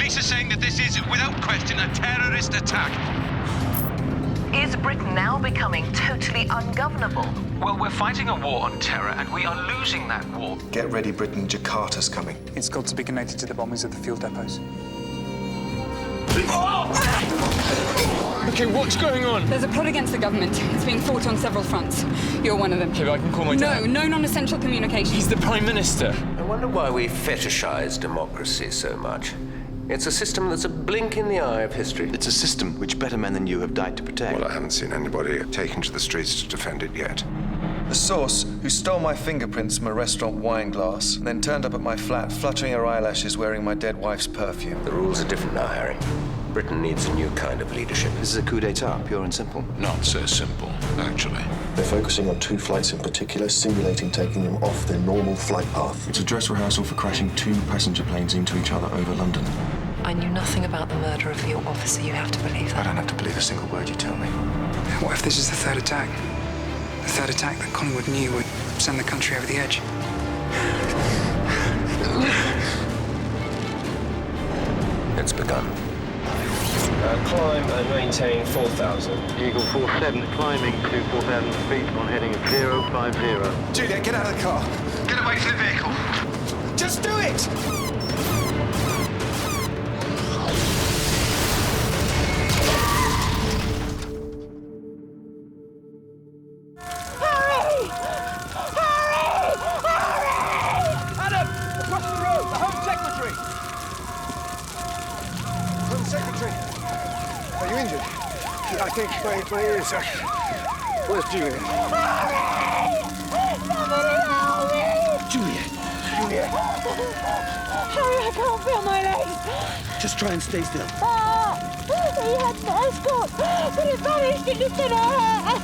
Police are saying that this is, without question, a terrorist attack. Is Britain now becoming totally ungovernable? Well, we're fighting a war on terror, and we are losing that war. Get ready, Britain. Jakarta's coming. It's got to be connected to the bombings of the fuel depots. Okay, what's going on? There's a plot against the government. It's being fought on several fronts. You're one of them. Maybe I can call my dad. No non-essential communication. He's the Prime Minister. I wonder why we fetishize democracy so much. It's a system that's a blink in the eye of history. It's a system which better men than you have died to protect. Well, I haven't seen anybody taken to the streets to defend it yet. The source who stole my fingerprints from a restaurant wine glass and then turned up at my flat, fluttering her eyelashes, wearing my dead wife's perfume. The rules are different now, Harry. Britain needs a new kind of leadership. This is a coup d'etat, pure and simple. Not so simple, actually. They're focusing on 2 flights in particular, simulating taking them off their normal flight path. It's a dress rehearsal for crashing 2 passenger planes into each other over London. I knew nothing about the murder of your officer. You have to believe I that. don't have to believe a single word you tell me. What if this is the third attack? The third attack that Collingwood knew would send the country over the edge. It's begun. Climb and maintain 4,000. Eagle 47 climbing to 4,000 feet on heading of 050. Juliet, get out of the car. Get away from the vehicle. Just do it! Are you injured? I think my ears are... Where's Juliet? Somebody help me! Juliet! Harry, I can't feel my legs. Just try and stay still. He had an escort, but it vanished into thin air.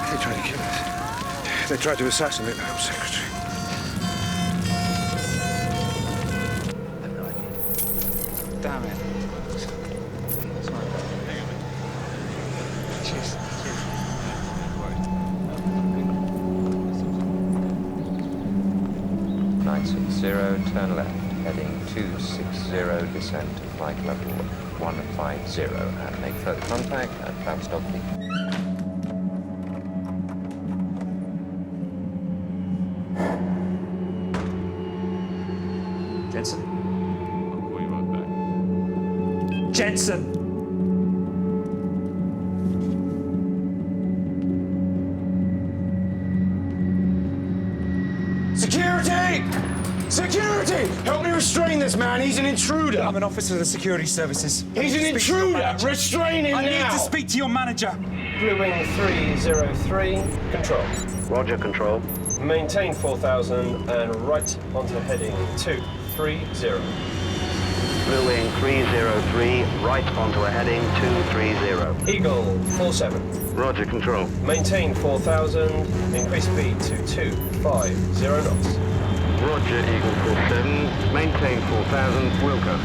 They tried to kill us. They tried to assassinate the Home Secretary. Damn it. Sorry. 960, turn left, heading 260, descend to flight level 150, and make further contact at Fabstock B. Jensen? I'll call you right back. Jensen! Security! Security! Help me restrain this man. He's an intruder. I'm an officer of the security services. He's an intruder. Restrain him I now. need to speak to your manager. Blue Wing 303, control. Roger, control. Maintain 4,000 and right onto heading 230. Blue Wing 303, right onto a heading 230. Eagle 47. Roger, control. Maintain 4,000, increase speed to 250 knots. Roger, Eagle 47, maintain 4,000, Wilco.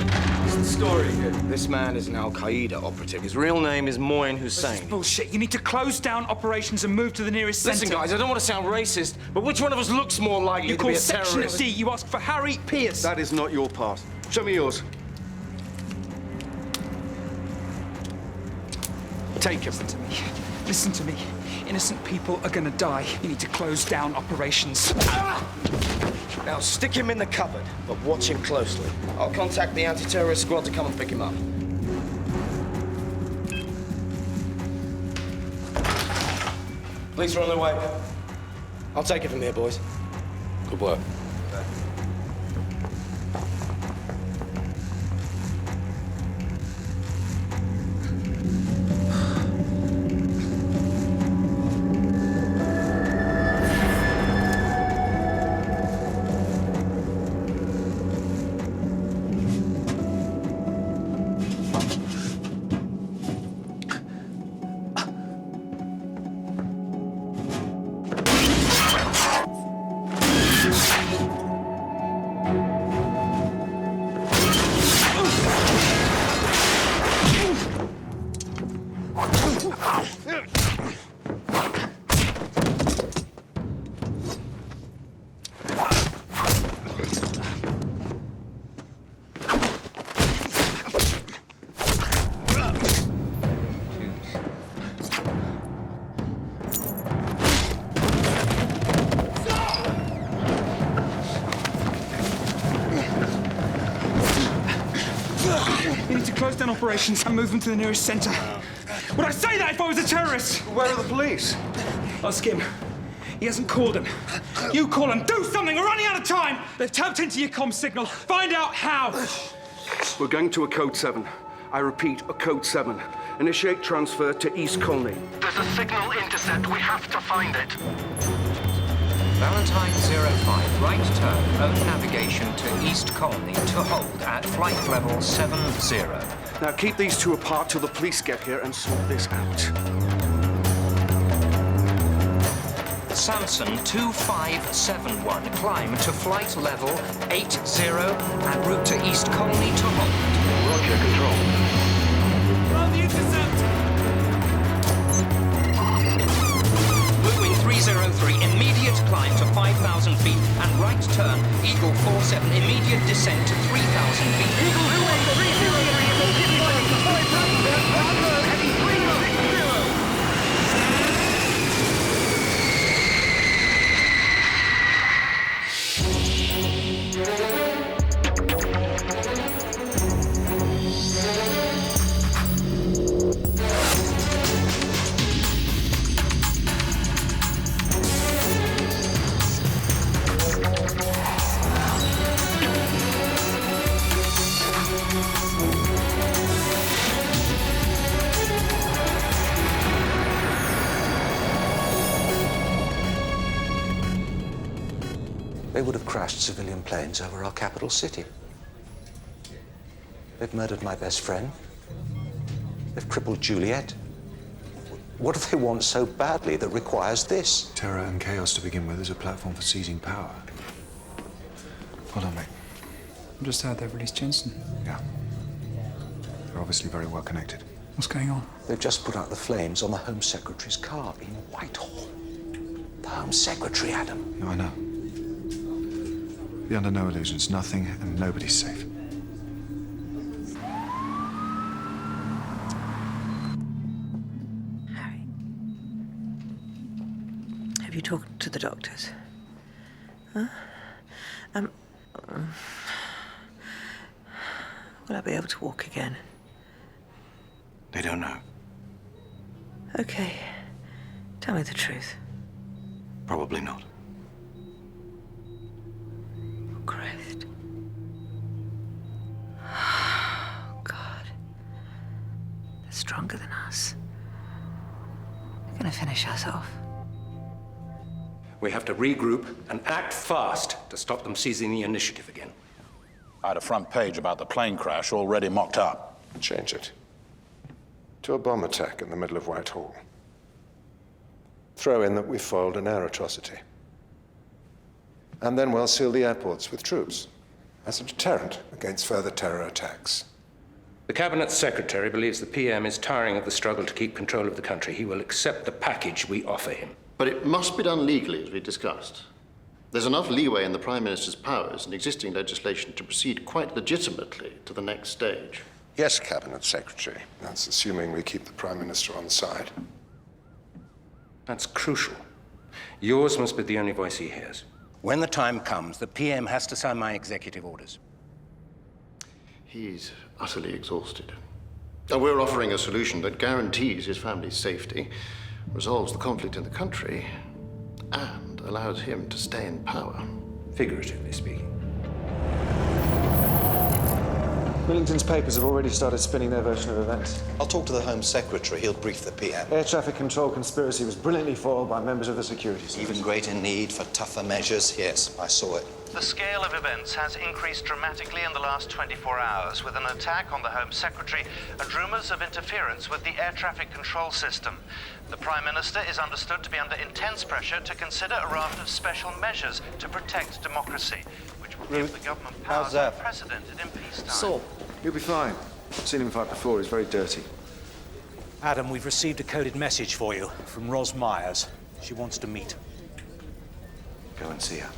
What's the story here? This man is an Al-Qaeda operative. His real name is Moin Hussein. This is bullshit. You need to close down operations and move to the nearest centre. Listen, guys, I don't want to sound racist, but which one of us looks more likely You to call be a section terrorist? D. You ask for Harry Pierce. That is not your part. Show me yours. Take him. Listen to me. Listen to me. Innocent people are gonna die. You need to close down operations. Now, stick him in the cupboard, but watch him closely. I'll contact the anti-terrorist squad to come and pick him up. Police are on their way. I'll take it from here, boys. Good work. You need to close down operations and move them to the nearest centre. Would I say that if I was a terrorist? Where are the police? Ask him. He hasn't called them. You call them. Do something. We're running out of time. They've tapped into your comm signal. Find out how. We're going to a code 7. I repeat, a code 7. Initiate transfer to East Colney. There's a signal intercept. We have to find it. Valentine 05, right turn, own navigation to East Colney to hold at flight level 70. Now keep these two apart till the police get here and sort this out. Samson 2571, climb to flight level 80 and route to East Colney to hold. Roger, control. Run the intercept! Moving 303, immediate climb to 5,000 feet and right turn, Eagle 47, immediate descent to 3,000 feet. Eagle 303, immediately climb to 5,000 feet, right turn, heading 360. They would have crashed civilian planes over our capital city. They've murdered my best friend. They've crippled Juliet. What do they want so badly that requires this? Terror and chaos to begin with is a platform for seizing power. Hold on, mate. I just heard they've released Jensen. Yeah. They're obviously very well connected. What's going on? They've just put out the flames on the Home Secretary's car in Whitehall. The Home Secretary, Adam. No, I know. Be under no illusions. Nothing and nobody's safe. Harry, have you talked to the doctors? Huh? Will I be able to walk again? They don't know. Okay. Tell me the truth. Probably not. Oh, Christ. Oh, God. They're stronger than us. They're gonna finish us off. We have to regroup and act fast to stop them seizing the initiative again. I had a front page about the plane crash already mocked up. Change it to a bomb attack in the middle of Whitehall. Throw in that we foiled an air atrocity. And then we'll seal the airports with troops as a deterrent against further terror attacks. The Cabinet Secretary believes the PM is tiring of the struggle to keep control of the country. He will accept the package we offer him. But it must be done legally, as we discussed. There's enough leeway in the Prime Minister's powers and existing legislation to proceed quite legitimately to the next stage. Yes, Cabinet Secretary. That's assuming we keep the Prime Minister on side. That's crucial. Yours must be the only voice he hears. When the time comes, the PM has to sign my executive orders. He's utterly exhausted. And we're offering a solution that guarantees his family's safety, resolves the conflict in the country, and allows him to stay in power. Figuratively speaking. Millington's papers have already started spinning their version of events. I'll talk to the Home Secretary. He'll brief the PM. Air traffic control conspiracy was brilliantly foiled by members of the security service. Even greater need for tougher measures. Yes, I saw it. The scale of events has increased dramatically in the last 24 hours, with an attack on the Home Secretary and rumours of interference with the air traffic control system. The Prime Minister is understood to be under intense pressure to consider a raft of special measures to protect democracy, which will give the government powers unprecedented in peacetime. Saul, he'll be fine. I've seen him fight before. He's very dirty. Adam, we've received a coded message for you from Ros Myers. She wants to meet. Go and see her.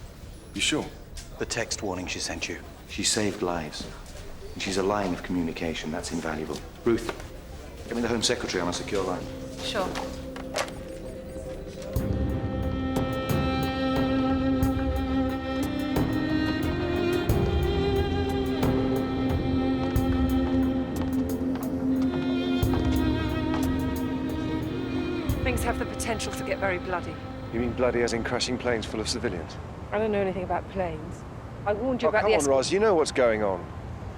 You sure? The text warning she sent you. She saved lives. And she's a line of communication. That's invaluable. Ruth, get me the Home Secretary on a secure line. Sure. things have the potential to get very bloody. You mean bloody as in crashing planes full of civilians? I don't know anything about planes. I warned you about come the on, Roz, you know what's going on.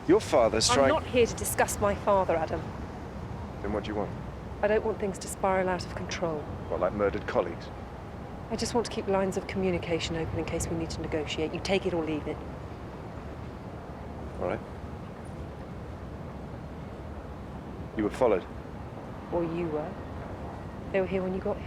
Your father's I'm trying... not here to discuss my father, Adam. Then what do you want? I don't want things to spiral out of control. What, like murdered colleagues? I just want to keep lines of communication open in case we need to negotiate. You take it or leave it. All right. You were followed? Or you were. They were here when you got here.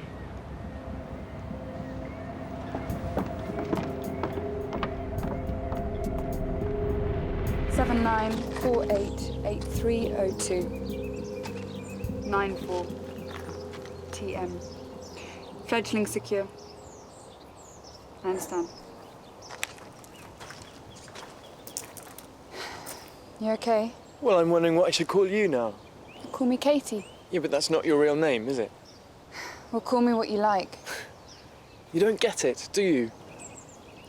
Seven 9488302 94 TM. Fledgling secure. I understand. You okay? Well, I'm wondering what I should call you now. Call me Katie. Yeah, but that's not your real name, is it? Well, call me what you like. You don't get it, do you?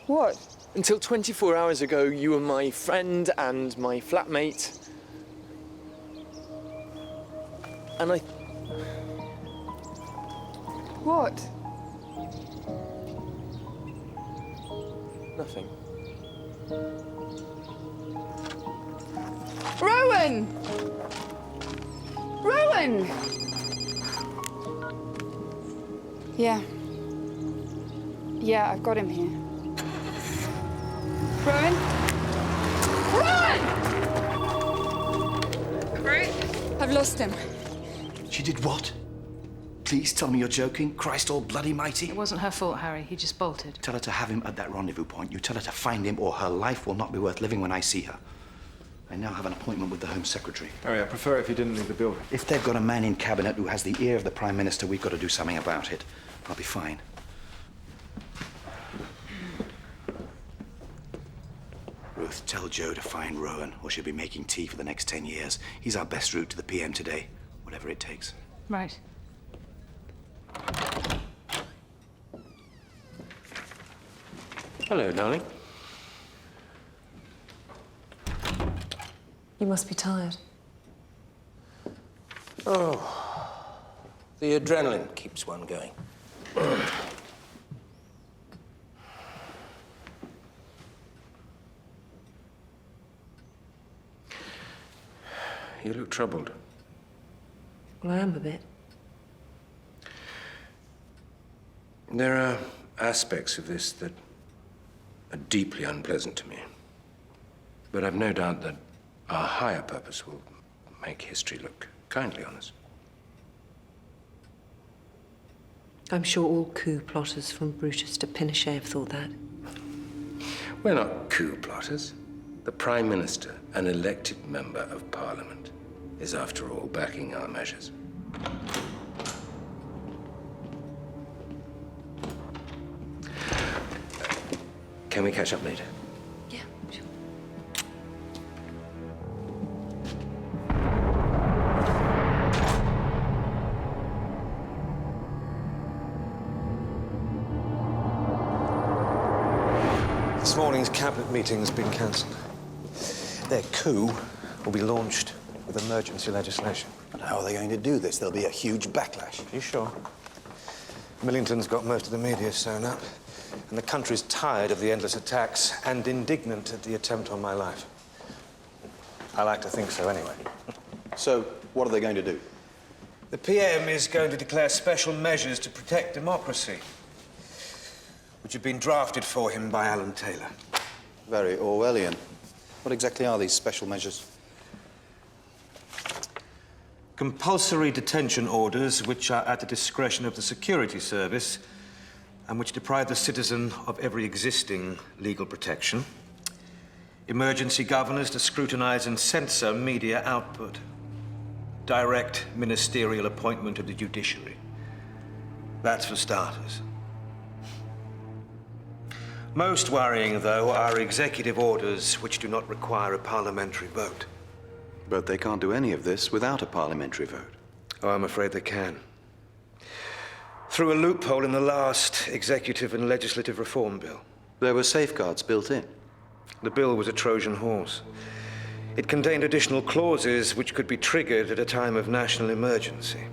What? Until 24 hours ago, you were my friend and my flatmate. And I... What? Nothing. Rowan! Rowan! Yeah. Yeah, I've got him here. Rowan? Rowan! Ruth? I've lost him. She did what? Please tell me you're joking. Christ all bloody mighty. It wasn't her fault, Harry. He just bolted. Tell her to have him at that rendezvous point. You tell her to find him or her life will not be worth living when I see her. I now have an appointment with the Home Secretary. Harry, I prefer if you didn't leave the building. If they've got a man in cabinet who has the ear of the Prime Minister, we've got to do something about it. I'll be fine. Ruth, tell Joe to find Rowan, or she'll be making tea for the next 10 years. He's our best route to the PM today, whatever it takes. Right. Hello, darling. You must be tired. Oh, the adrenaline keeps one going. You look troubled. Well, I am a bit. There are aspects of this that are deeply unpleasant to me. But I've no doubt that our higher purpose will make history look kindly on us. I'm sure all coup plotters from Brutus to Pinochet have thought that. We're not coup plotters. The Prime Minister, an elected member of Parliament, is after all backing our measures. Can we catch up later? Yeah, sure. This morning's cabinet meeting has been cancelled. Their coup will be launched with emergency legislation. And how are they going to do this? There'll be a huge backlash. Are you sure? Millington's got most of the media sewn up, and the country's tired of the endless attacks and indignant at the attempt on my life. I like to think so, anyway. So, what are they going to do? The PM is going to declare special measures to protect democracy, which have been drafted for him by Alan Taylor. Very Orwellian. What exactly are these special measures? Compulsory detention orders, which are at the discretion of the security service and which deprive the citizen of every existing legal protection. Emergency governors to scrutinize and censor media output. Direct ministerial appointment of the judiciary. That's for starters. Most worrying, though, are executive orders which do not require a parliamentary vote. But they can't do any of this without a parliamentary vote. Oh, I'm afraid they can. Through a loophole in the last executive and legislative reform bill. There were safeguards built in. The bill was a Trojan horse. It contained additional clauses which could be triggered at a time of national emergency.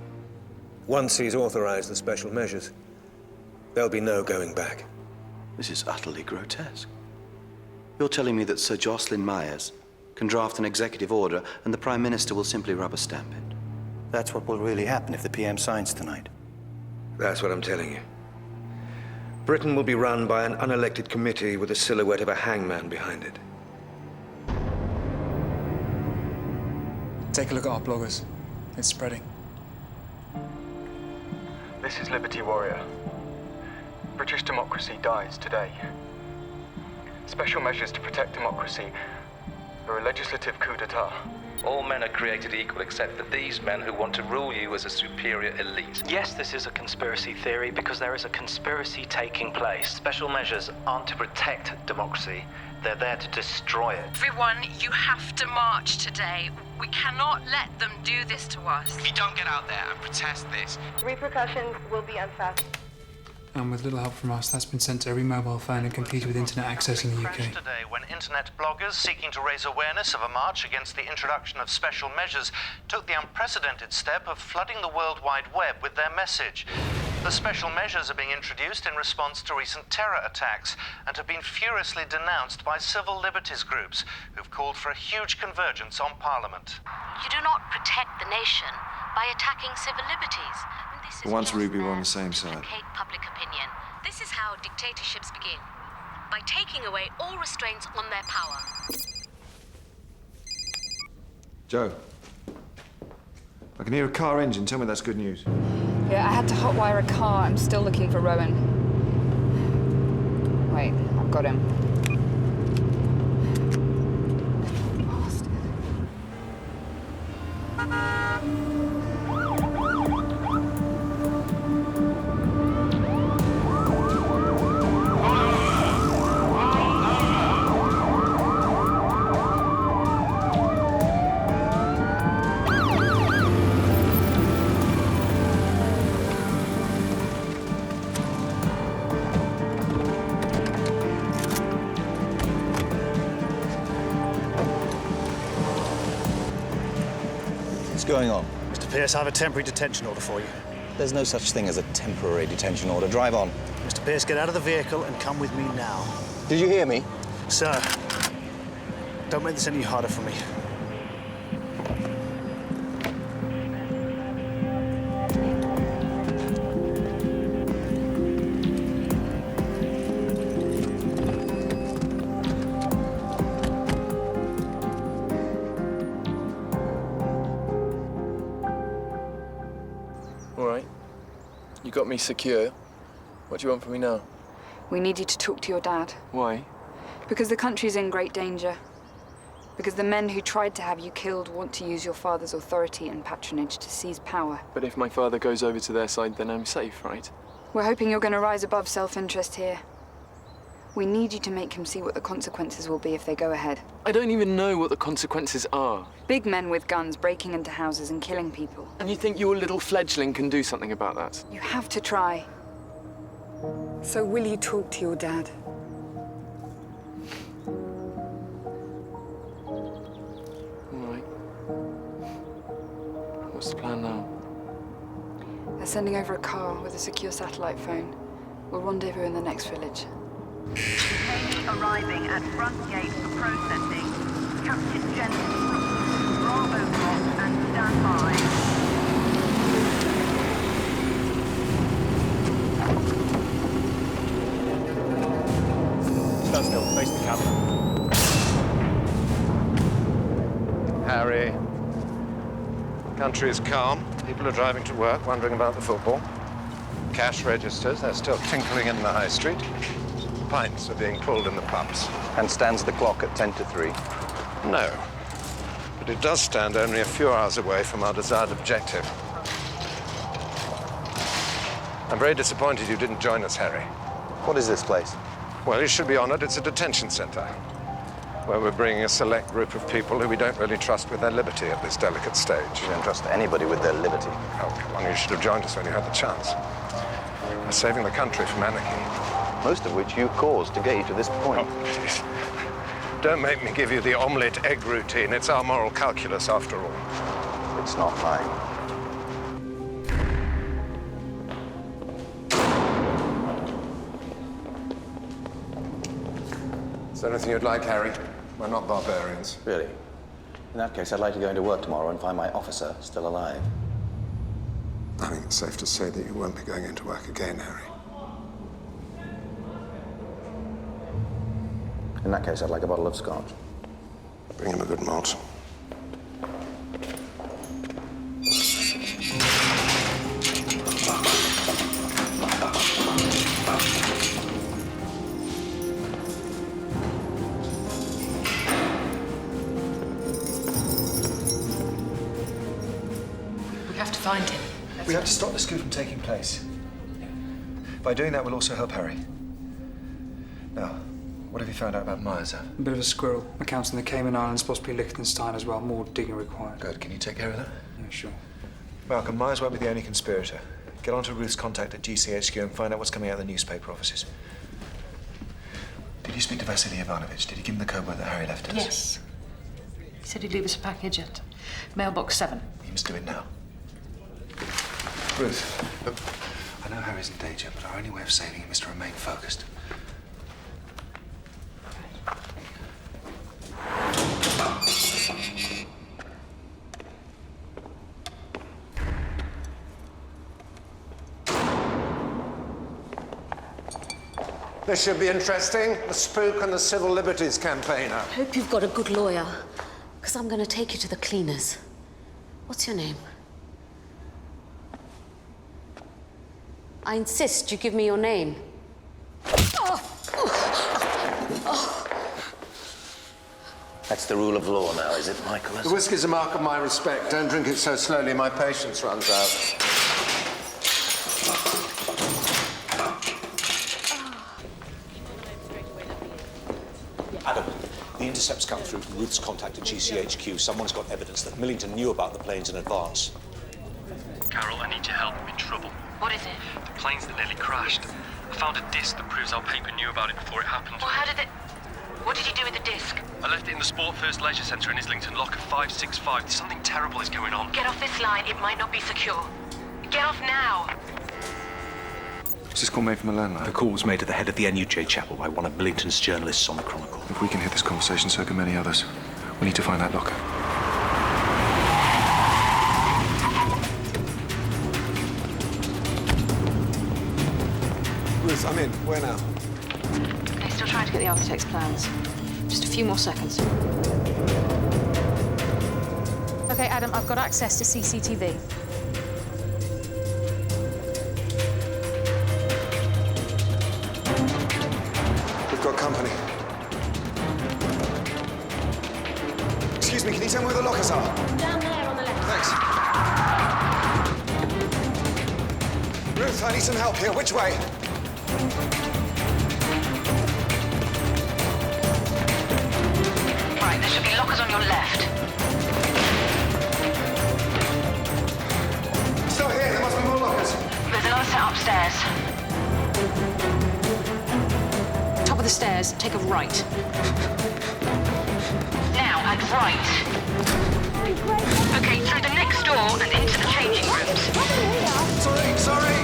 Once he's authorized the special measures, there'll be no going back. This is utterly grotesque. You're telling me that Sir Jocelyn Myers can draft an executive order and the Prime Minister will simply rubber stamp it? That's what will really happen if the PM signs tonight. That's what I'm telling you. Britain will be run by an unelected committee with the silhouette of a hangman behind it. Take a look at our bloggers. It's spreading. This is Liberty Warrior. British democracy dies today. Special measures to protect democracy are a legislative coup d'etat. All men are created equal except for these men who want to rule you as a superior elite. Yes, this is a conspiracy theory because there is a conspiracy taking place. Special measures aren't to protect democracy, they're there to destroy it. Everyone, you have to march today. We cannot let them do this to us. If you don't get out there and protest this, repercussions will be unfathomable. And with little help from us, that's been sent to every mobile phone and computer with internet access in the UK. Today, when internet bloggers seeking to raise awareness of a march against the introduction of special measures took the unprecedented step of flooding the World Wide Web with their message. The special measures are being introduced in response to recent terror attacks and have been furiously denounced by civil liberties groups who've called for a huge convergence on Parliament. You do not protect the nation by attacking civil liberties. Once Ruby were on the same side. Public opinion. This is how dictatorships begin. By taking away all restraints on their power. Joe. I can hear a car engine. Tell me that's good news. Yeah, I had to hotwire a car. I'm still looking for Rowan. Wait, I've got him. What's going on? Mr. Pierce, I have a temporary detention order for you. There's no such thing as a temporary detention order. Drive on. Mr. Pierce, get out of the vehicle and come with me now. Did you hear me? Sir, don't make this any harder for me. Got me secure. What do you want from me now? We need you to talk to your dad. Why? Because the country's in great danger. Because the men who tried to have you killed want to use your father's authority and patronage to seize power. But if my father goes over to their side, then I'm safe, right? We're hoping you're going to rise above self-interest here. We need you to make him see what the consequences will be if they go ahead. I don't even know what the consequences are. Big men with guns breaking into houses and killing people. And you think your little fledgling can do something about that? You have to try. So will you talk to your dad? All right. What's the plan now? They're sending over a car with a secure satellite phone. We'll rendezvous in the next village. Detainee arriving at front gate for processing. Captain Jensen. Bravo block and stand by. Stand still, face the camera. Harry. The country is calm. People are driving to work, wondering about the football. Cash registers, they're still tinkling in the high street. Pints are being pulled in the pubs. And stands the clock at 10 to 3? No. But it does stand only a few hours away from our desired objective. I'm very disappointed you didn't join us, Harry. What is this place? Well, you should be honored. It's a detention center, where we're bringing a select group of people who we don't really trust with their liberty at this delicate stage. You don't trust anybody with their liberty. Oh, come on, you should have joined us when you had the chance. We're saving the country from anarchy. Most of which you caused to get you to this point. Oh, please. Don't make me give you the omelette egg routine. It's our moral calculus, after all. It's not mine. there anything you'd like, Harry? We're not barbarians. Really? In that case, I'd like to go into work tomorrow and find my officer still alive. I think it's safe to say that you won't be going into work again, Harry. In that case, I'd like a bottle of scotch. Bring him a good malt. We have to find him. We have to stop this coup from taking place. By doing that, we'll also help Harry. Now, what have you found out about Myers? A bit of a squirrel. Accounts in the Cayman Islands, possibly Liechtenstein as well. More digging required. Good. Can you take care of that? Yeah, sure. Malcolm, Myers won't be the only conspirator. Get on to Ruth's contact at GCHQ and find out what's coming out of the newspaper offices. Did you speak to Vasily Ivanovich? Did you give him the code word that Harry left us? Yes. He said he'd leave us a package at mailbox 7. He must do it now. Ruth, I know Harry's in danger, but our only way of saving him is to remain focused. This should be interesting. The Spook and the Civil Liberties campaigner. Hope you've got a good lawyer, because I'm going to take you to the cleaners. What's your name? I insist you give me your name. That's the rule of law now, is it, Michael? The whiskey's a mark of my respect. Don't drink it so slowly, my patience runs out. Adam, the intercepts come through from Ruth's contact at GCHQ. Someone's got evidence that Millington knew about the planes in advance. Carol, I need your help. I'm in trouble. What is it? The planes that nearly crashed. I found a disc that proves our paper knew about it before it happened. Well, how did it... What did you do with the disc? I left it in the Sport First Leisure Centre in Islington, locker 565. Something terrible is going on. Get off this line. It might not be secure. Get off now. Was this call made from a landline? The call was made at the head of the NUJ chapel by one of Millington's journalists on the Chronicle. If we can hear this conversation, so can many others. We need to find that locker. Ruth, I'm in. Where now? Okay, still trying to get the architect's plans. Just a few more seconds. Okay, Adam, I've got access to CCTV. We've got company. Excuse me, can you tell me where the lockers are? Down there on the left. Thanks. Ruth, I need some help here. Which way? Right, there should be lockers on your left. Still here. There must be more lockers. There's another set upstairs. Top of the stairs, take a right. Now, and right. Okay, through the next door and into the changing rooms. Sorry.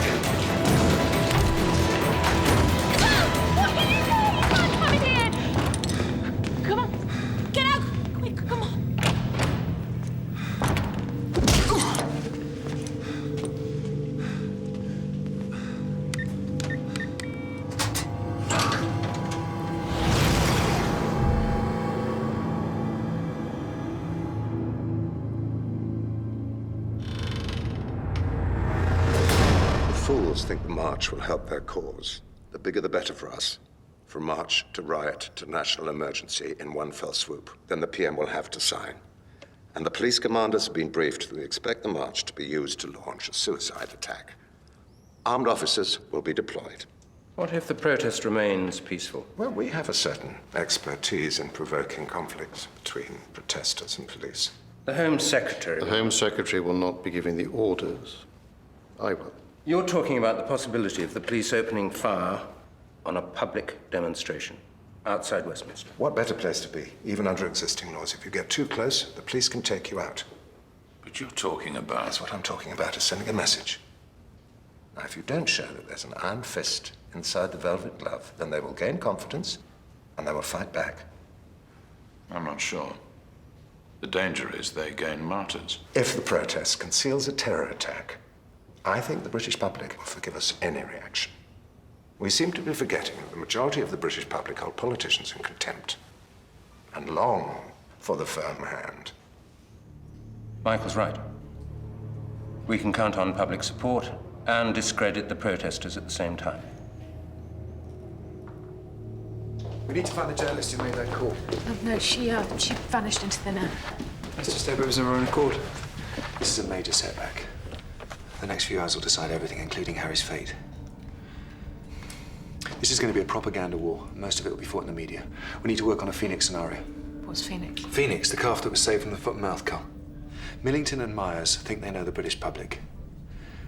Come on, get out! Quick, come on. Fools think the march will help their cause. The bigger the better for us. From march to riot to national emergency in one fell swoop. Then the PM will have to sign. And the police commanders have been briefed that we expect the march to be used to launch a suicide attack. Armed officers will be deployed. What if the protest remains peaceful? Well, we have a certain expertise in provoking conflicts between protesters and police. The Home Secretary... The Home Secretary will not be giving the orders. I will. You're talking about the possibility of the police opening fire on a public demonstration outside Westminster. What better place to be, even under existing laws? If you get too close, the police can take you out. But you're talking about... That's what I'm talking about, is sending a message. Now, if you don't show that there's an iron fist inside the velvet glove, then they will gain confidence and they will fight back. I'm not sure. The danger is they gain martyrs. If the protest conceals a terror attack, I think the British public will forgive us any reaction. We seem to be forgetting that the majority of the British public hold politicians in contempt and long for the firm hand. Michael's right. We can count on public support and discredit the protesters at the same time. We need to find the journalist who made that call. Oh, no, she vanished into thin air. Let's just hope it was of her own accord. This is a major setback. The next few hours will decide everything, including Harry's fate. This is going to be a propaganda war. Most of it will be fought in the media. We need to work on a Phoenix scenario. What's Phoenix? Phoenix, the calf that was saved from the foot and mouth cull. Millington and Myers think they know the British public.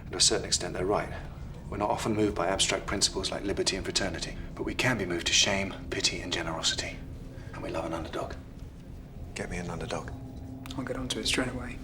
And to a certain extent, they're right. We're not often moved by abstract principles like liberty and fraternity, but we can be moved to shame, pity, and generosity. And we love an underdog. Get me an underdog. I'll get onto it straight away.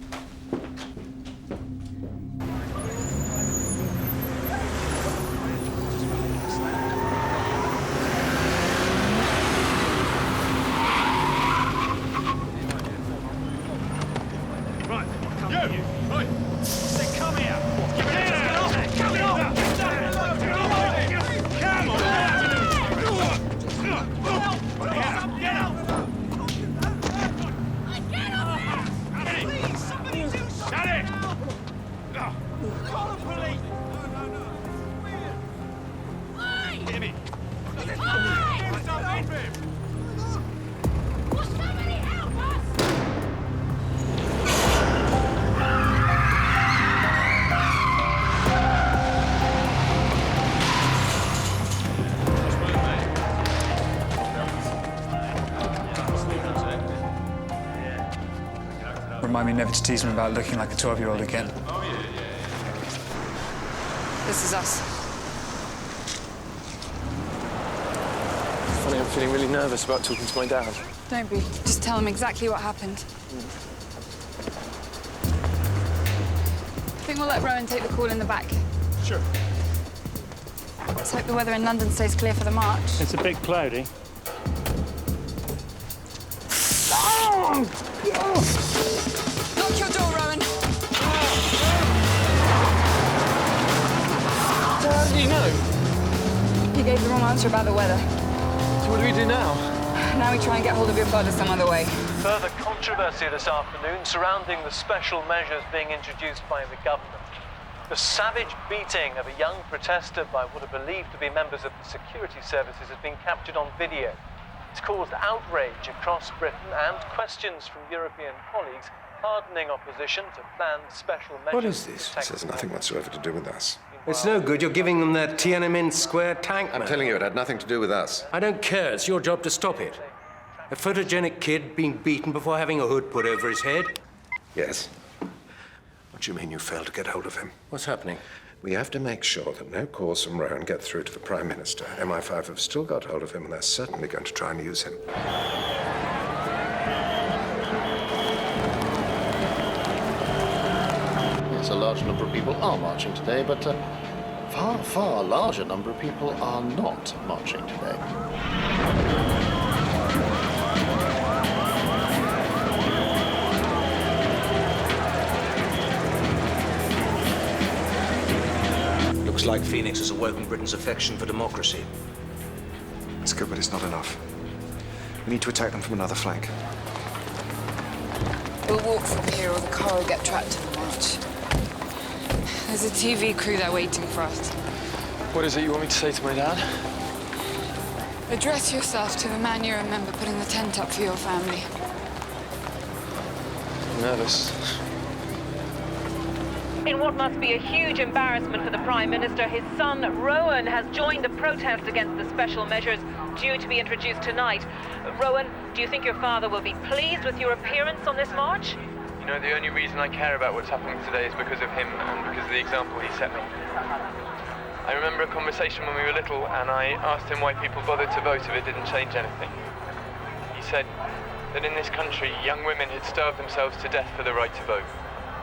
Remind me never to tease him about looking like a 12-year-old again. This is us. Funny, I'm feeling really nervous about talking to my dad. Don't be. Just tell him exactly what happened. I think we'll let Rowan take the call in the back. Sure. Let's hope the weather in London stays clear for the march. It's a bit cloudy. Lock your door, Rowan. How do you know? He gave the wrong answer about the weather. So what do we do now? Now we try and get hold of your father some other way. Further controversy this afternoon surrounding the special measures being introduced by the government. The savage beating of a young protester by what are believed to be members of the security services has been captured on video. It's caused outrage across Britain and questions from European colleagues hardening opposition to planned special measures. What is this? This has nothing whatsoever to do with us. It's no good. You're giving them that Tiananmen Square tank. I'm telling you, it had nothing to do with us. I don't care. It's your job to stop it. A photogenic kid being beaten before having a hood put over his head? Yes. What do you mean you failed to get hold of him? What's happening? We have to make sure that no calls from Rowan get through to the Prime Minister. MI5 have still got hold of him, and they're certainly going to try and use him. Yes, a large number of people are marching today, but a far, far larger number of people are not marching today. Looks like Phoenix has awoken Britain's affection for democracy. It's good, but it's not enough. We need to attack them from another flank. We'll walk from here, or the car will get trapped in the march. There's a TV crew there waiting for us. What is it you want me to say to my dad? Address yourself to the man you remember putting the tent up for your family. I'm nervous. In what must be a huge embarrassment for the Prime Minister, his son, Rowan, has joined the protest against the special measures due to be introduced tonight. Rowan, do you think your father will be pleased with your appearance on this march? You know, the only reason I care about what's happening today is because of him and because of the example he set me. I remember a conversation when we were little, and I asked him why people bothered to vote if it didn't change anything. He said that in this country, young women had starved themselves to death for the right to vote.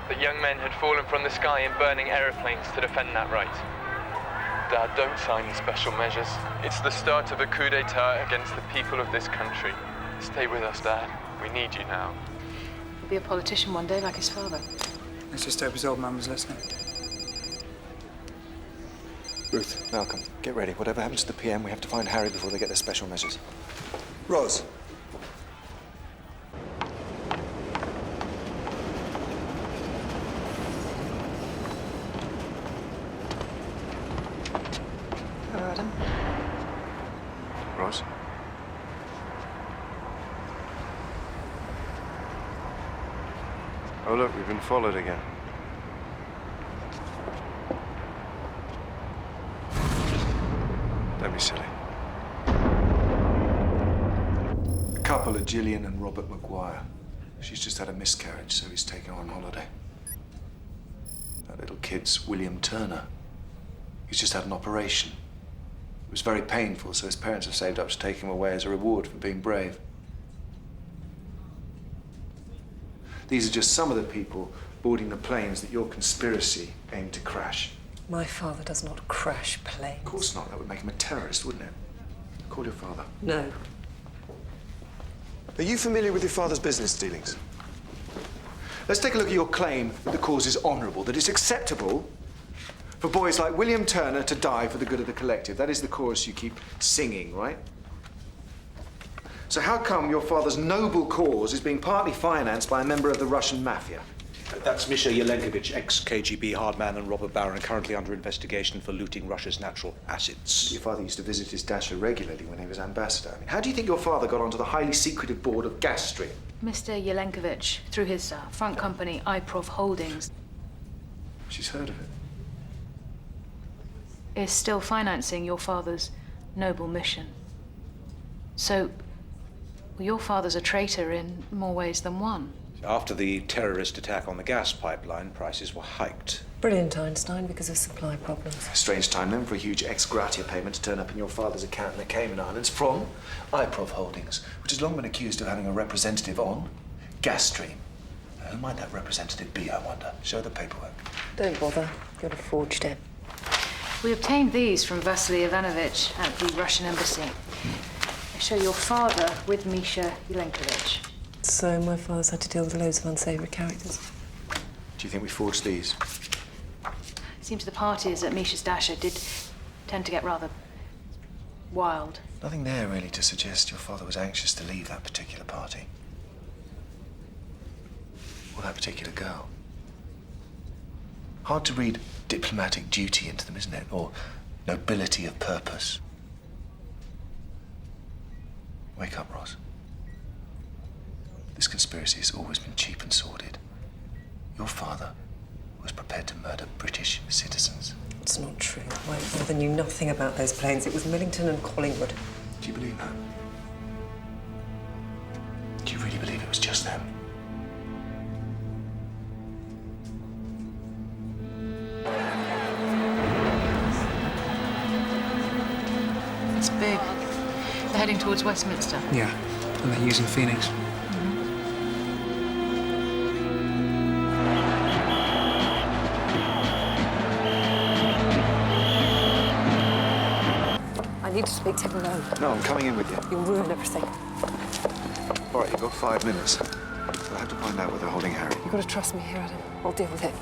That young men had fallen from the sky in burning aeroplanes to defend that right. Dad, don't sign the special measures. It's the start of a coup d'etat against the people of this country. Stay with us, Dad. We need you now. He'll be a politician one day, like his father. Let's just hope his old man was listening. Ruth, Malcolm, get ready. Whatever happens to the PM, we have to find Harry before they get their special measures. Roz. Hello, Adam. Roz. Oh, look, we've been followed again. Don't be silly. A couple are Gillian and Robert Maguire. She's just had a miscarriage, so he's taking her on holiday. That little kid's William Turner. He's just had an operation. It was very painful, so his parents have saved up to take him away as a reward for being brave. These are just some of the people boarding the planes that your conspiracy aimed to crash. My father does not crash planes. Of course not. That would make him a terrorist, wouldn't it? Call your father. No. Are you familiar with your father's business dealings? Let's take a look at your claim that the cause is honourable, that it's acceptable for boys like William Turner to die for the good of the collective. That is the chorus you keep singing, right? So how come your father's noble cause is being partly financed by a member of the Russian mafia? That's Misha Yelenkovich, ex-KGB hardman and robber baron, currently under investigation for looting Russia's natural assets. Your father used to visit his dasher regularly when he was ambassador. I mean, how do you think your father got onto the highly secretive board of Gastream? Mr. Yelenkovich, through his front company, iProv Holdings, She's heard of it. is still financing your father's noble mission. So, well, your father's a traitor in more ways than one. After the terrorist attack on the gas pipeline, prices were hiked. Brilliant, Einstein, because of supply problems. Strange time then for a huge ex gratia payment to turn up in your father's account in the Cayman Islands from iProv Holdings, which has long been accused of having a representative on Gastream. Who might that representative be, I wonder? Show the paperwork. Don't bother. You'd have forged it. We obtained these from Vasily Ivanovich at the Russian embassy. They show your father with Misha Yelenkovich. So my father's had to deal with loads of unsavoury characters. Do you think we forged these? Seems the parties at Misha's Dasher did tend to get rather wild. Nothing there really to suggest your father was anxious to leave that particular party. Or that particular girl. Hard to read diplomatic duty into them, isn't it? Or nobility of purpose. Wake up, Roz. This conspiracy has always been cheap and sordid. Your father was prepared to murder British citizens. It's not true. My father knew nothing about those planes. It was Millington and Collingwood. Do you believe that? Do you really believe it was just them? It's big. They're heading towards Westminster. Yeah, and they're using Phoenix. I need to speak to him now. No, I'm coming in with you. You'll ruin everything. All right, you've got 5 minutes. We'll have to find out where they're holding Harry. You've got to trust me here, Adam. I'll deal with it.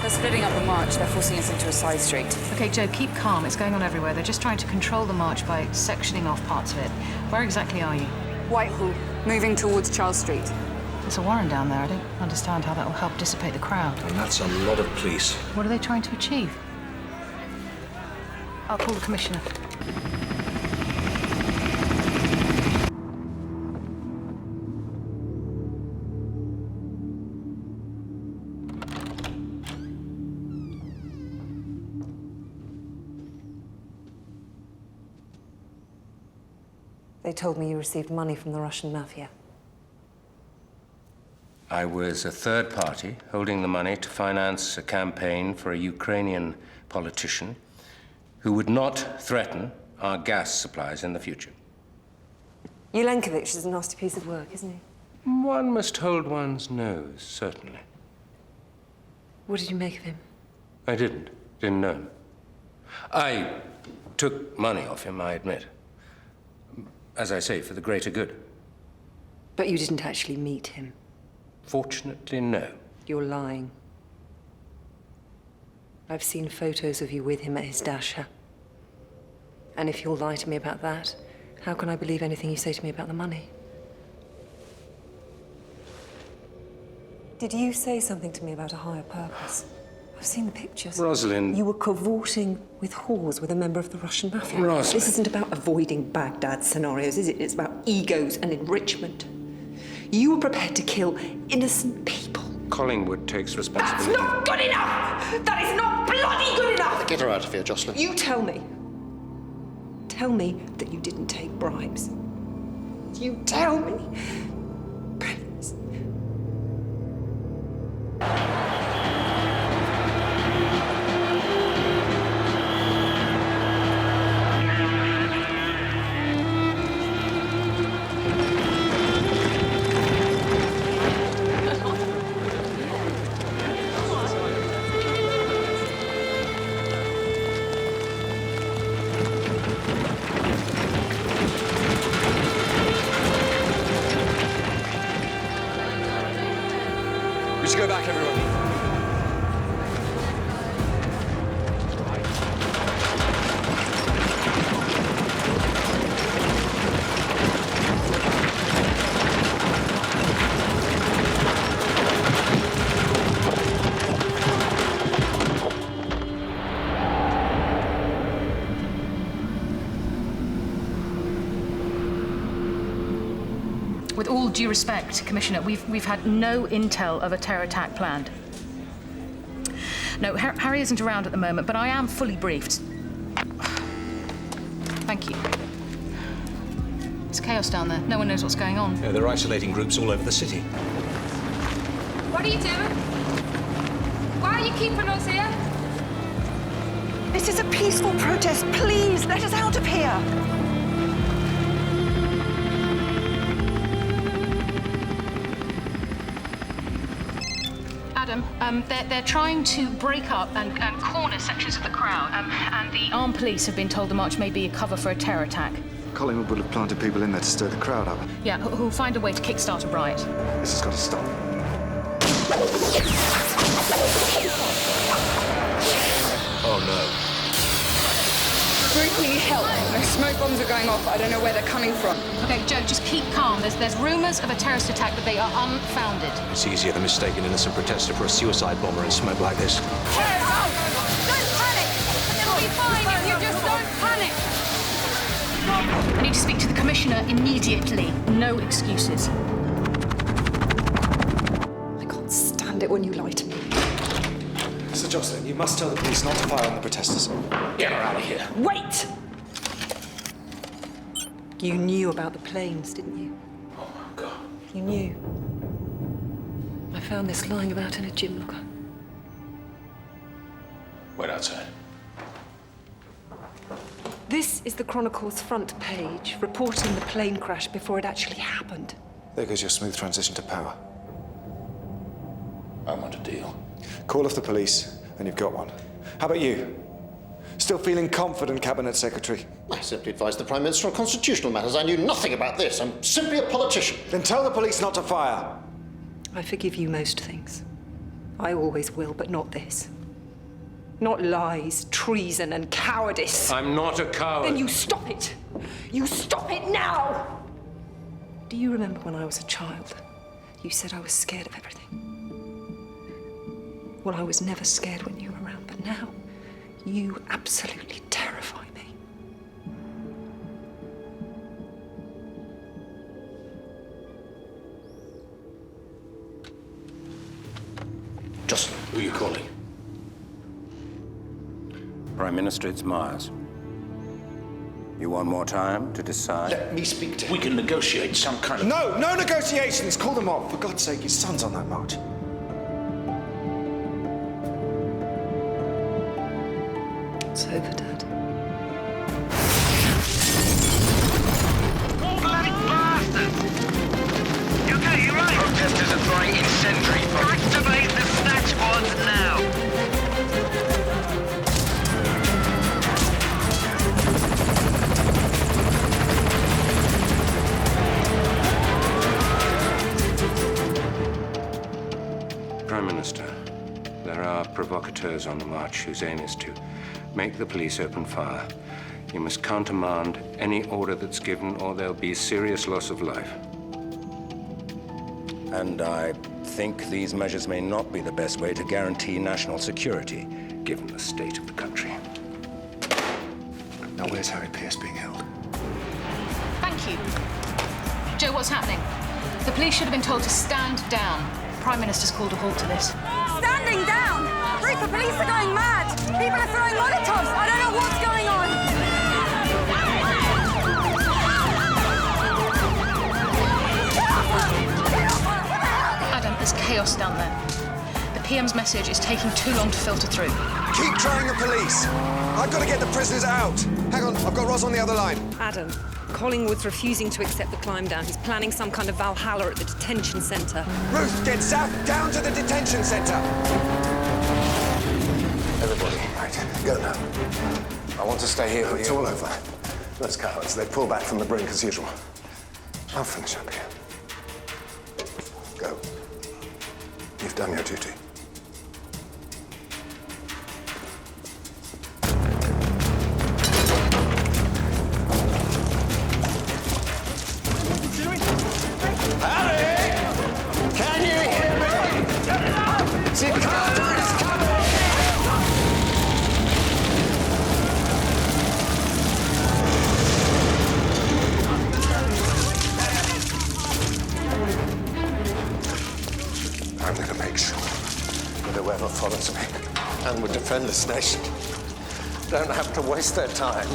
They're splitting up the march. They're forcing us into a side street. Okay, Joe, keep calm. It's going on everywhere. They're just trying to control the march by sectioning off parts of it. Where exactly are you? Whitehall, moving towards Charles Street. There's a warren down there. I don't understand how that will help dissipate the crowd. And that's a lot of police. What are they trying to achieve? I'll call the commissioner. They told me you received money from the Russian mafia. I was a third party holding the money to finance a campaign for a Ukrainian politician who would not threaten our gas supplies in the future. Ulenkovich is a nasty piece of work, isn't he? One must hold one's nose, certainly. What did you make of him? I didn't know him. I took money off him, I admit. As I say, for the greater good. But you didn't actually meet him? Fortunately, no. You're lying. I've seen photos of you with him at his dasher. And if you'll lie to me about that, how can I believe anything you say to me about the money? Did you say something to me about a higher purpose? I've seen the pictures. Rosalind. You were cavorting with whores with a member of the Russian mafia. Rosalind. This isn't about avoiding Baghdad scenarios, is it? It's about egos and enrichment. You were prepared to kill innocent people. Collingwood takes responsibility. That's not good enough! That is not bloody good enough! Get her out of here, Jocelyn. You tell me. Tell me that you didn't take bribes. You tell me. Please. We should go back, everyone. With all due respect, Commissioner, we've had no intel of a terror attack planned. No, Harry isn't around at the moment, but I am fully briefed. Thank you. It's chaos down there. No one knows what's going on. Yeah, there are isolating groups all over the city. What are you doing? Why are you keeping us here? This is a peaceful protest. Please, let us out of here. Adam, they're trying to break up and corner sections of the crowd, and the armed police have been told the march may be a cover for a terror attack. Collingwood would have planted people in there to stir the crowd up. Yeah, who'll find a way to kickstart a riot. This has got to stop. Oh, no. Group need help. No smoke bombs are going off. I don't know where they're coming from. Okay, Joe, just keep calm. There's rumours of a terrorist attack, but they are unfounded. It's easier than mistaking an innocent protester for a suicide bomber in smoke like this. Don't panic! It'll be fine if you just don't panic! I need to speak to the Commissioner immediately. No excuses. I can't stand it when you lie to me. Sir Jocelyn, you must tell the police not to fire on the protesters. Get her out of here. Wait! You knew about the planes, didn't you? Oh, my God. You knew. I found this lying about in a gym locker. Wait outside. This is the Chronicle's front page, reporting the plane crash before it actually happened. There goes your smooth transition to power. I want a deal. Call off the police, and you've got one. How about you? Still feeling confident, Cabinet Secretary? I simply advised the Prime Minister on constitutional matters. I knew nothing about this. I'm simply a politician. Then tell the police not to fire. I forgive you most things. I always will, but not this. Not lies, treason, and cowardice. I'm not a coward. Then you stop it. You stop it now! Do you remember when I was a child? You said I was scared of everything. Well, I was never scared when you were around, but now you absolutely terrify me. Jocelyn, who are you calling? Prime Minister, it's Myers. You want more time to decide? Let me speak to him. We can negotiate some kind of... No negotiations! Call them off. For God's sake, his son's on that march. It's over, Dad. Bloody bastards! You okay, you right? Protesters are throwing incendiary bombs. Activate the snatch pods now! Prime Minister, there are provocateurs on the march whose aim is to make the police open fire. You must countermand any order that's given, or there'll be serious loss of life. And I think these measures may not be the best way to guarantee national security, given the state of the country. Now, where's Harry Pierce being held? Thank you. Joe, what's happening? The police should have been told to stand down. Prime Minister's called a halt to this. Standing down! Group of police are going mad! People are throwing Molotovs! I don't know what's going on! Adam, there's chaos down there. The PM's message is taking too long to filter through. Keep trying the police! I've got to get the prisoners out! Hang on, I've got Roz on the other line. Adam, Collingwood's refusing to accept the climb down. He's planning some kind of Valhalla at the detention centre. Ruth, get south, down to the detention centre! Everybody, right, go now. I want to stay here with It's you. all over. Those cowards, they pull back from the brink as usual. I'll finish up here. Go. You've done your duty. Can you hear me? Zicardo is coming! I'm going to make sure that whoever follows me and would defend this nation don't have to waste their time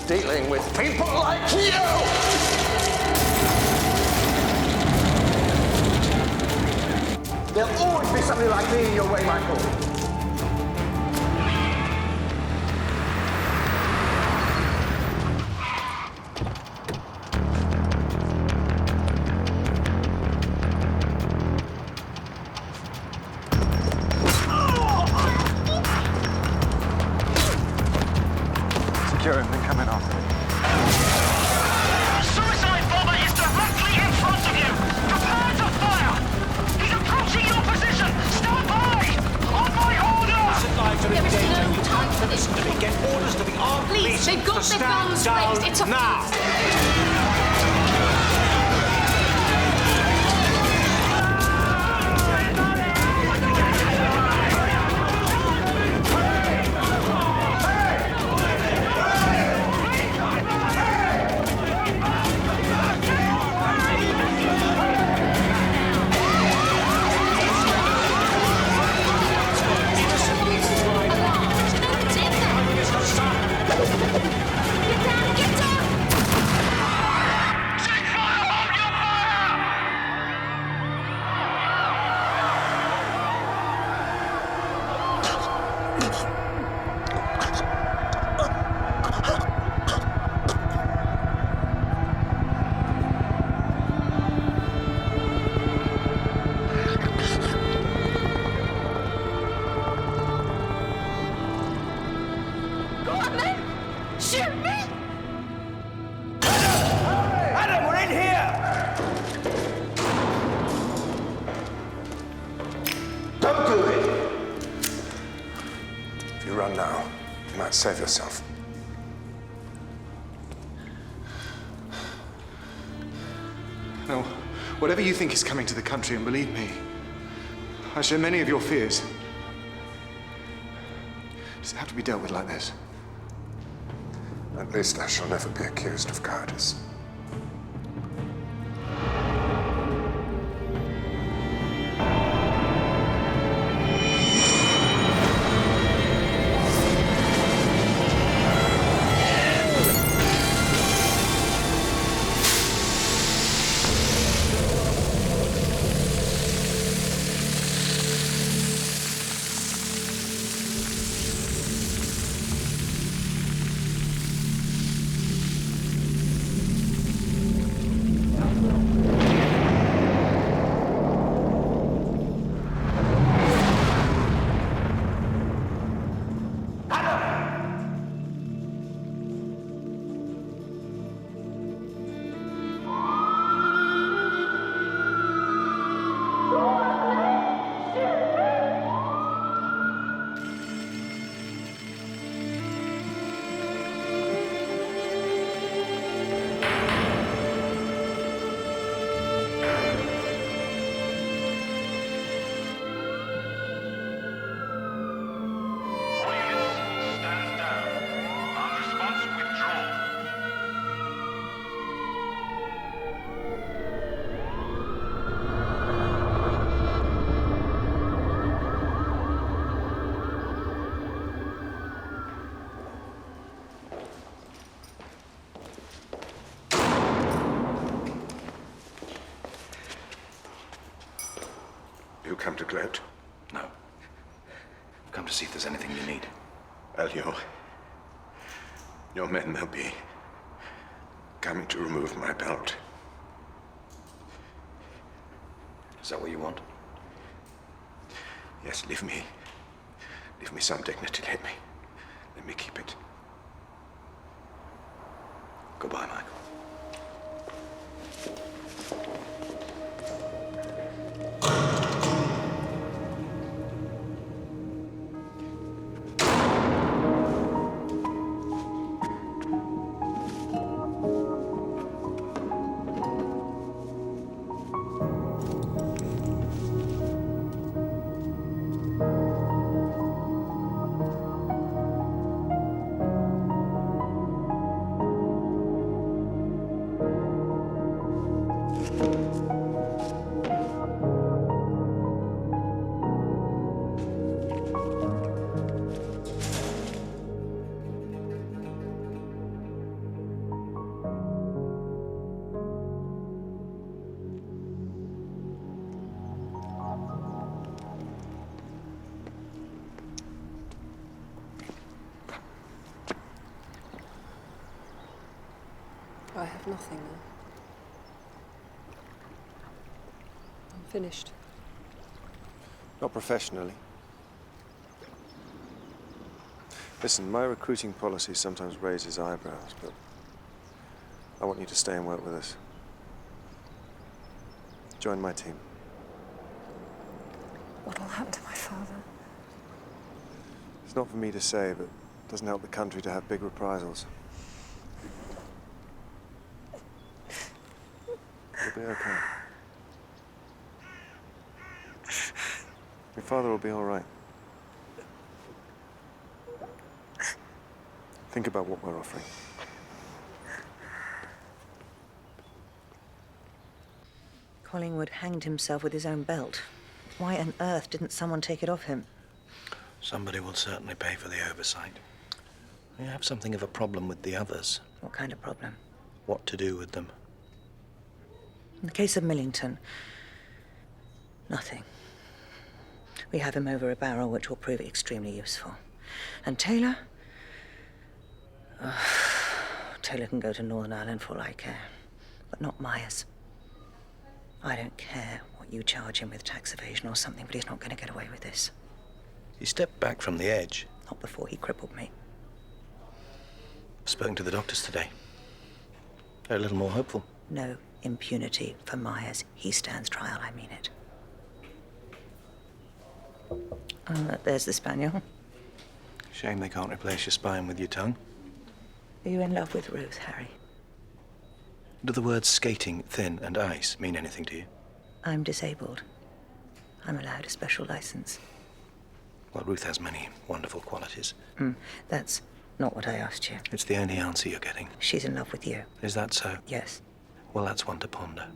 dealing with people like you! There'll always be somebody like me in your way, Michael. Secure him, then come in after. Suicide bomber is directly in front of you! Prepare to fire! He's approaching your position! Stand by! On my orders! There is no time for this. Get orders to the armed Please, they've got their guns raised. It's a now! Save yourself. No, whatever you think is coming to the country, and believe me, I share many of your fears. Does it have to be dealt with like this? At least I shall never be accused of cowardice. come to gloat? No. I've come to see if there's anything you need. Well, your men, they'll be coming to remove my belt. Is that what you want? Yes, leave me some dignity. Let me keep it. Goodbye, Michael. I have nothing now. I'm finished. Not professionally. Listen, my recruiting policy sometimes raises eyebrows, but I want you to stay and work with us. Join my team. What'll happen to my father? It's not for me to say, but it doesn't help the country to have big reprisals. It'll be okay. Your father will be all right. Think about what we're offering. Collingwood hanged himself with his own belt. Why on earth didn't someone take it off him? Somebody will certainly pay for the oversight. We have something of a problem with the others. What kind of problem? What to do with them? In the case of Millington, nothing. We have him over a barrel, which will prove extremely useful. And Taylor? Taylor can go to Northern Ireland for all I care. But not Myers. I don't care what you charge him with tax evasion or something, but he's not going to get away with this. He stepped back from the edge. Not before he crippled me. I've spoken to the doctors today. They're a little more hopeful. No impunity for Myers. He stands trial, I mean it. There's the spaniel. Shame they can't replace your spine with your tongue. Are you in love with Ruth, Harry? Do the words skating, thin, and ice mean anything to you? I'm disabled. I'm allowed a special license. Well, Ruth has many wonderful qualities. That's not what I asked you. It's the only answer you're getting. She's in love with you. Is that so? Yes. Well, that's one to ponder.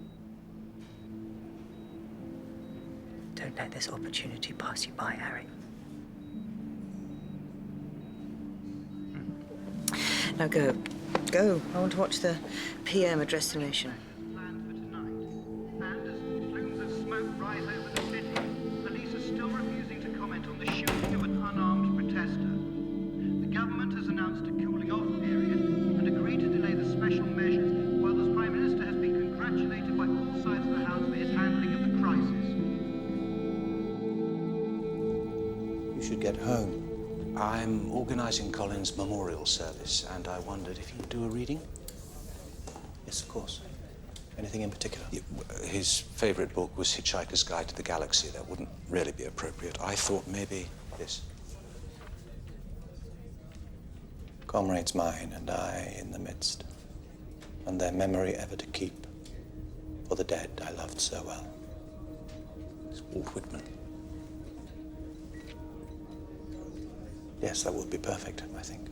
Don't let this opportunity pass you by, Harry. Now go. Go. I want to watch the PM address summation. Plumes of smoke rise over the city. Police are still refusing to comment on the shooting of an unarmed protester. The government has announced a cooling-off period and agreed to delay the special measures, while the Prime Minister has been congratulated by all sides of the House for his handling of the crisis. You should get home. I'm organising Colin's memorial service, and I wondered if you'd do a reading? Yes, of course. Anything in particular? His favourite book was Hitchhiker's Guide to the Galaxy. That wouldn't really be appropriate. I thought maybe this. Comrades mine and I in the midst, and their memory ever to keep, for the dead I loved so well. It's Walt Whitman. Yes, that would be perfect, I think.